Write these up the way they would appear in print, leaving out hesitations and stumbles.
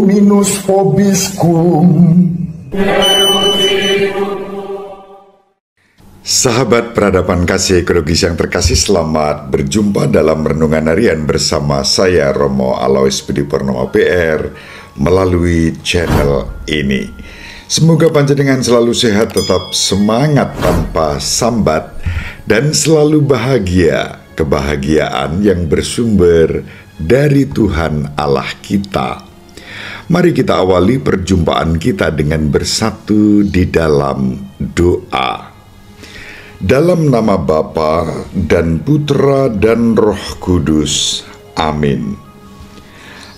Dominus vobiscum. Sahabat peradaban kasih ekologis yang terkasih, selamat berjumpa dalam Renungan Harian bersama saya Romo Alois Budi Purnomo PR melalui channel ini. Semoga panjenengan selalu sehat, tetap semangat tanpa sambat, dan selalu bahagia, kebahagiaan yang bersumber dari Tuhan Allah kita. Mari kita awali perjumpaan kita dengan bersatu di dalam doa. Dalam nama Bapa dan Putra dan Roh Kudus. Amin.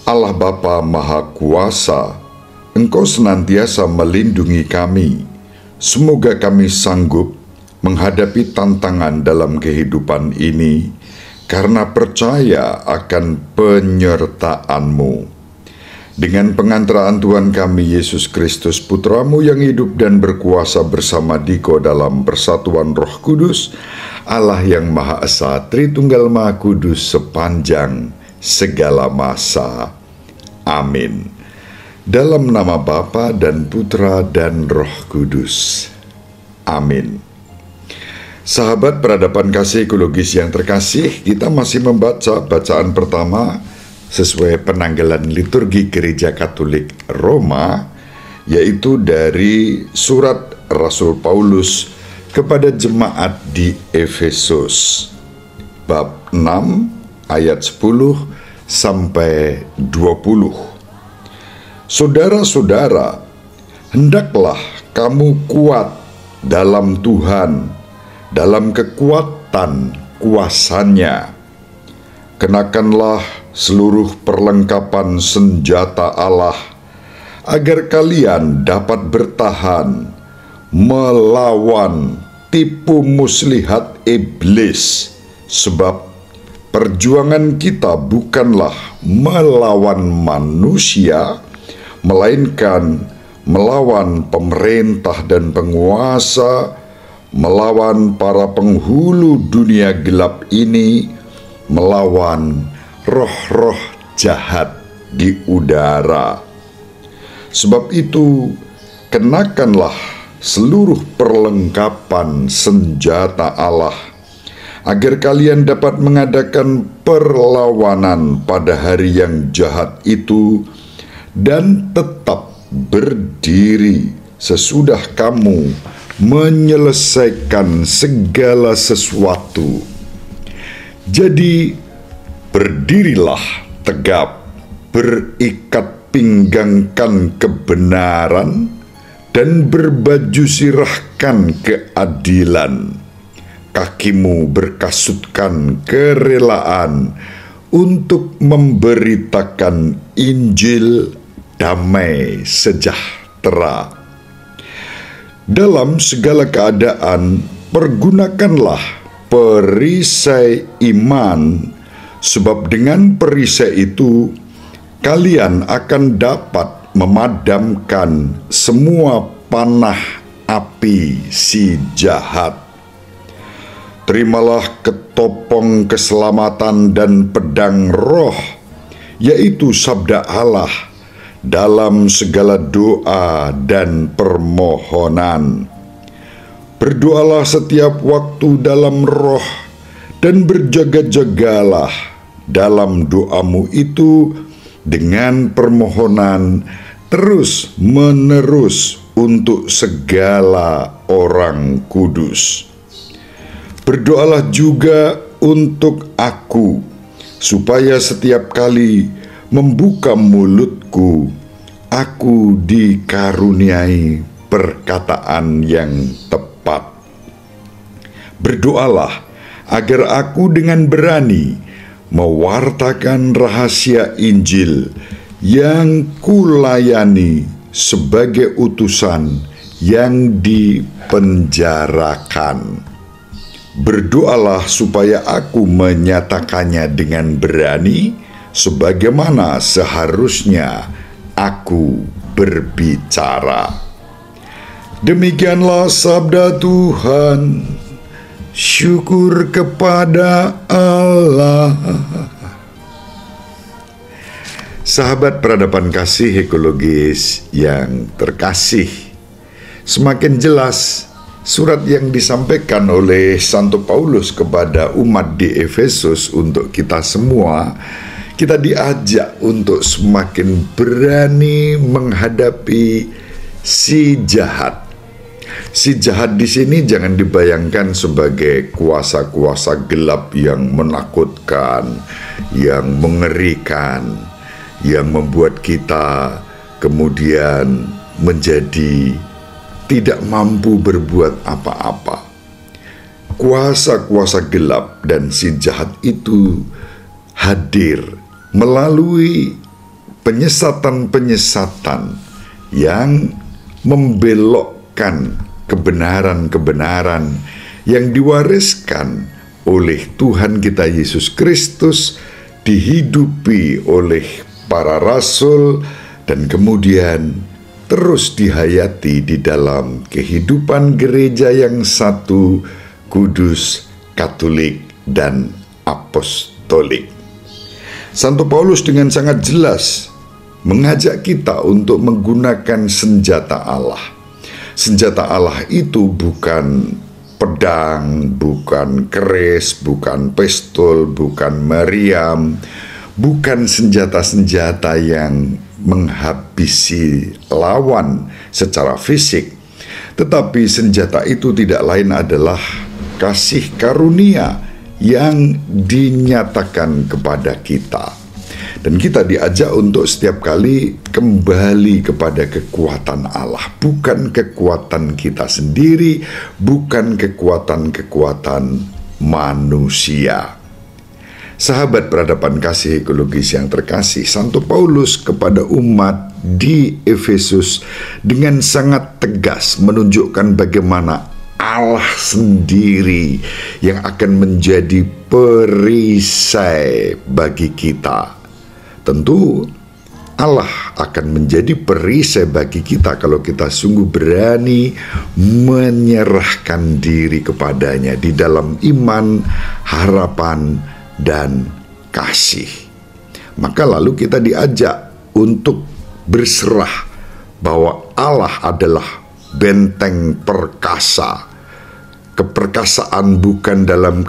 Allah Bapa Maha Kuasa, Engkau senantiasa melindungi kami. Semoga kami sanggup menghadapi tantangan dalam kehidupan ini karena percaya akan penyertaan-Mu. Dengan pengantaraan Tuhan kami Yesus Kristus, Putra-Mu yang hidup dan berkuasa bersama Diko dalam persatuan Roh Kudus, Allah yang Maha Esa, Tritunggal Maha Kudus sepanjang segala masa. Amin. Dalam nama Bapa dan Putra dan Roh Kudus. Amin. Sahabat peradaban kasih ekologis yang terkasih, kita masih membaca bacaan pertama sesuai penanggalan liturgi Gereja Katolik Roma, yaitu dari surat Rasul Paulus kepada jemaat di Efesus, bab 6 ayat 10 sampai 20. Saudara-saudara, hendaklah kamu kuat dalam Tuhan, dalam kekuatan kuasa-Nya. Kenakanlah seluruh perlengkapan senjata Allah, agar kalian dapat bertahan melawan tipu muslihat iblis. Sebab perjuangan kita bukanlah melawan manusia, melainkan melawan pemerintah dan penguasa, melawan para penghulu dunia gelap ini, melawan roh-roh jahat di udara. Sebab itu, kenakanlah seluruh perlengkapan senjata Allah, agar kalian dapat mengadakan perlawanan pada hari yang jahat itu, dan tetap berdiri sesudah kamu menyelesaikan segala sesuatu. Jadi, berdirilah tegap, berikat pinggangkan kebenaran, dan berbaju sirahkan keadilan. Kakimu berkasutkan kerelaan untuk memberitakan Injil damai sejahtera. Dalam segala keadaan, pergunakanlah perisai iman, sebab dengan perisai itu kalian akan dapat memadamkan semua panah api si jahat. Terimalah ketopong keselamatan dan pedang roh, yaitu sabda Allah, dalam segala doa dan permohonan. Berdoalah setiap waktu dalam roh, dan berjaga-jagalah dalam doamu itu dengan permohonan terus-menerus untuk segala orang kudus. Berdoalah juga untuk aku, supaya setiap kali membuka mulutku, aku dikaruniai perkataan yang tepat. Berdoalah agar aku dengan berani mewartakan rahasia Injil yang kulayani sebagai utusan yang dipenjarakan. Berdoalah supaya aku menyatakannya dengan berani, sebagaimana seharusnya aku berbicara. Demikianlah sabda Tuhan. Syukur kepada Allah. Sahabat peradaban kasih ekologis yang terkasih, semakin jelas surat yang disampaikan oleh Santo Paulus kepada umat di Efesus untuk kita semua. Kita diajak untuk semakin berani menghadapi si jahat. Si jahat di sini jangan dibayangkan sebagai kuasa-kuasa gelap yang menakutkan, yang mengerikan, yang membuat kita kemudian menjadi tidak mampu berbuat apa-apa. Kuasa-kuasa gelap dan si jahat itu hadir melalui penyesatan-penyesatan yang membelokkan kebenaran-kebenaran yang diwariskan oleh Tuhan kita Yesus Kristus, dihidupi oleh para rasul, dan kemudian terus dihayati di dalam kehidupan gereja yang satu, kudus, katolik, dan apostolik. Santo Paulus dengan sangat jelas mengajak kita untuk menggunakan senjata Allah. Senjata Allah itu bukan pedang, bukan keris, bukan pistol, bukan meriam, bukan senjata-senjata yang menghabisi lawan secara fisik, tetapi senjata itu tidak lain adalah kasih karunia yang dinyatakan kepada kita. Dan kita diajak untuk setiap kali kembali kepada kekuatan Allah, bukan kekuatan kita sendiri, bukan kekuatan-kekuatan manusia. Sahabat peradaban kasih ekologis yang terkasih, Santo Paulus kepada umat di Efesus dengan sangat tegas menunjukkan bagaimana Allah sendiri yang akan menjadi perisai bagi kita. Tentu Allah akan menjadi perisai bagi kita kalau kita sungguh berani menyerahkan diri kepadanya di dalam iman, harapan, dan kasih. Maka lalu kita diajak untuk berserah bahwa Allah adalah benteng perkasa. Keperkasaan bukan dalam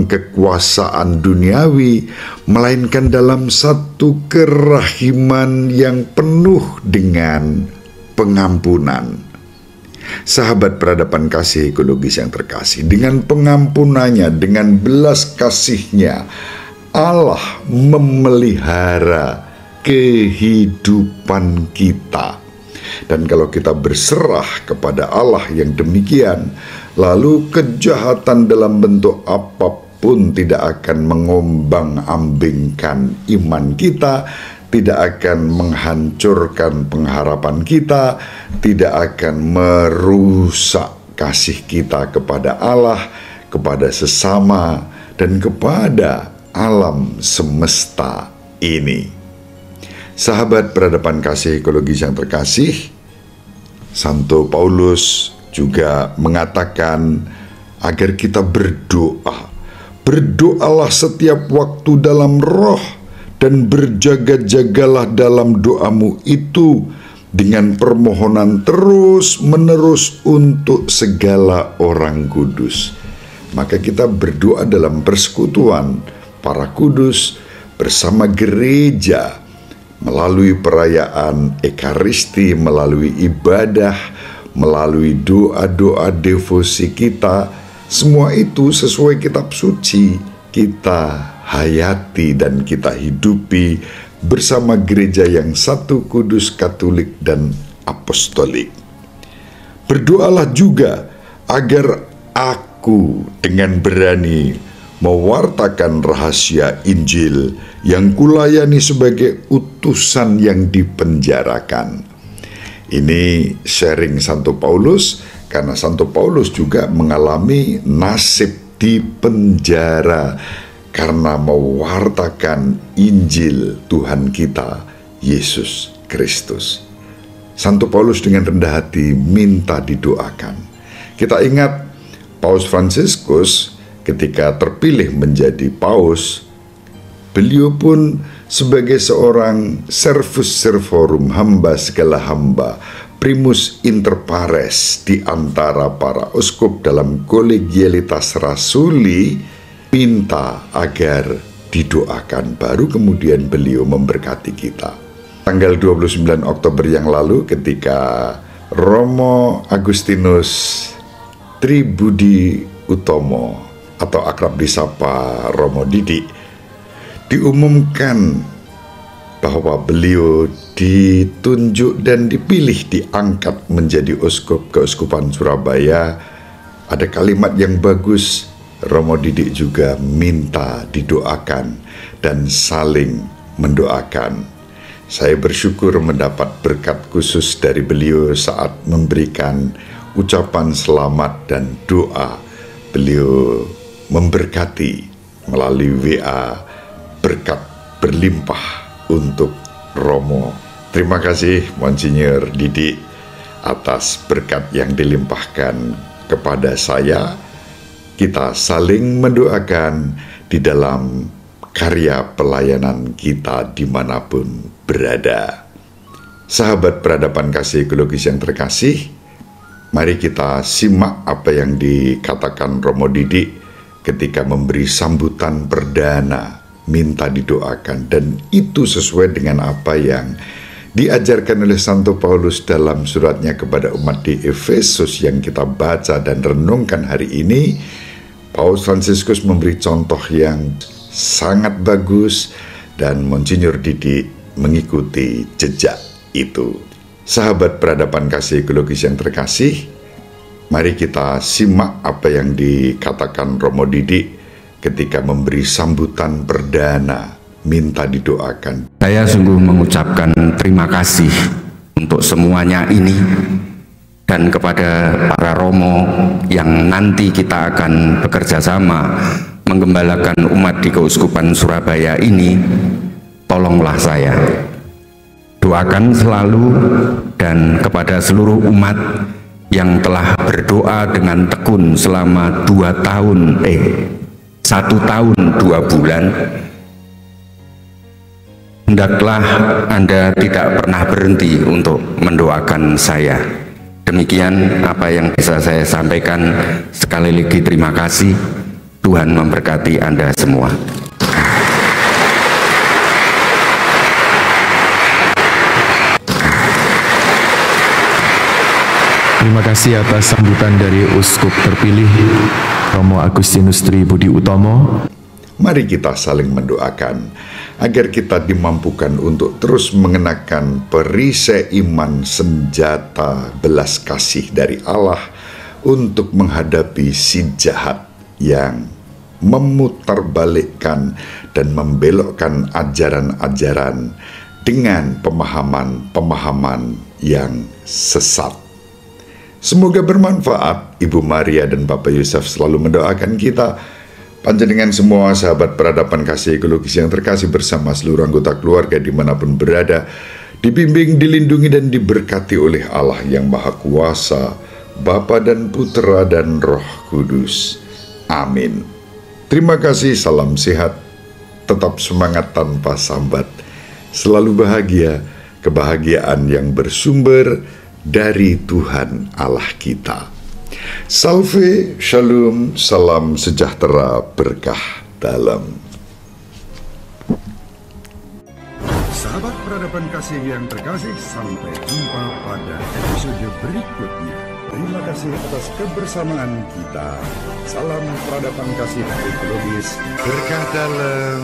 kekuasaan duniawi, melainkan dalam satu kerahiman yang penuh dengan pengampunan. Sahabat peradaban kasih ekologis yang terkasih, dengan pengampunannya, dengan belas kasihnya, Allah memelihara kehidupan kita. Dan kalau kita berserah kepada Allah yang demikian, lalu kejahatan dalam bentuk apapun tidak akan mengombang-ambingkan iman kita, tidak akan menghancurkan pengharapan kita, tidak akan merusak kasih kita kepada Allah, kepada sesama, dan kepada alam semesta ini. Sahabat peradaban kasih ekologis yang terkasih, Santo Paulus juga mengatakan agar kita berdoa. Berdoalah setiap waktu dalam roh, dan berjaga-jagalah dalam doamu itu dengan permohonan terus-menerus untuk segala orang kudus. Maka kita berdoa dalam persekutuan para kudus bersama gereja, melalui perayaan Ekaristi, melalui ibadah, melalui doa-doa devosi kita. Semua itu sesuai kitab suci kita hayati dan kita hidupi bersama gereja yang satu, kudus, katolik, dan apostolik. Berdoalah juga agar aku dengan berani mewartakan rahasia Injil yang kulayani sebagai utusan yang dipenjarakan. Ini sharing Santo Paulus, karena Santo Paulus juga mengalami nasib di penjara karena mewartakan Injil Tuhan kita Yesus Kristus. Santo Paulus dengan rendah hati minta didoakan. Kita ingat Paus Fransiskus ketika terpilih menjadi paus, beliau pun sebagai seorang servus servorum, hamba segala hamba, primus inter pares di antara para uskup dalam kolegialitas rasuli, minta agar didoakan. Baru kemudian beliau memberkati kita. Tanggal 29 Oktober yang lalu ketika Romo Agustinus Tribudi Utomo atau akrab disapa Romo Didi diumumkan bahwa beliau ditunjuk dan dipilih, diangkat menjadi uskup keuskupan Surabaya. Ada kalimat yang bagus, Romo Didi juga minta didoakan dan saling mendoakan. Saya bersyukur mendapat berkat khusus dari beliau saat memberikan ucapan selamat dan doa. Beliau memberkati melalui WA berkat berlimpah untuk Romo. Terima kasih Monsinyur Didi atas berkat yang dilimpahkan kepada saya. Kita saling mendoakan di dalam karya pelayanan kita dimanapun berada. Sahabat peradaban kasih ekologis yang terkasih, mari kita simak apa yang dikatakan Romo Didi ketika memberi sambutan perdana, minta didoakan, dan itu sesuai dengan apa yang diajarkan oleh Santo Paulus dalam suratnya kepada umat di Efesus yang kita baca dan renungkan hari ini. Paus Fransiskus memberi contoh yang sangat bagus dan Monsinyur Didi mengikuti jejak itu. Sahabat peradaban kasih ekologis yang terkasih, mari kita simak apa yang dikatakan Romo Didi ketika memberi sambutan perdana, minta didoakan. Saya sungguh mengucapkan terima kasih untuk semuanya ini dan kepada para Romo yang nanti kita akan bekerja sama menggembalakan umat di Keuskupan Surabaya ini. Tolonglah saya, doakan selalu, dan kepada seluruh umat yang telah berdoa dengan tekun selama 1 tahun 2 bulan, hendaklah Anda tidak pernah berhenti untuk mendoakan saya. Demikian apa yang bisa saya sampaikan. Sekali lagi terima kasih. Tuhan memberkati Anda semua. Terima kasih atas sambutan dari Uskup terpilih Romo Agustinus Tribudi Utomo. Mari kita saling mendoakan agar kita dimampukan untuk terus mengenakan perisai iman, senjata belas kasih dari Allah untuk menghadapi si jahat yang memutarbalikkan dan membelokkan ajaran-ajaran dengan pemahaman-pemahaman yang sesat. Semoga bermanfaat. Ibu Maria dan Bapak Yusuf selalu mendoakan kita. Panjenengan semua sahabat peradaban kasih ekologis yang terkasih bersama seluruh anggota keluarga dimanapun berada, dibimbing, dilindungi, dan diberkati oleh Allah yang Maha Kuasa, Bapa dan Putra dan Roh Kudus. Amin. Terima kasih, salam sehat, tetap semangat tanpa sambat, selalu bahagia, kebahagiaan yang bersumber dari Tuhan Allah kita. Salve, shalom, salam sejahtera, berkah dalam. Sahabat peradaban kasih yang terkasih, sampai jumpa pada episode berikutnya. Terima kasih atas kebersamaan kita. Salam peradaban kasih ekologis, berkah dalam.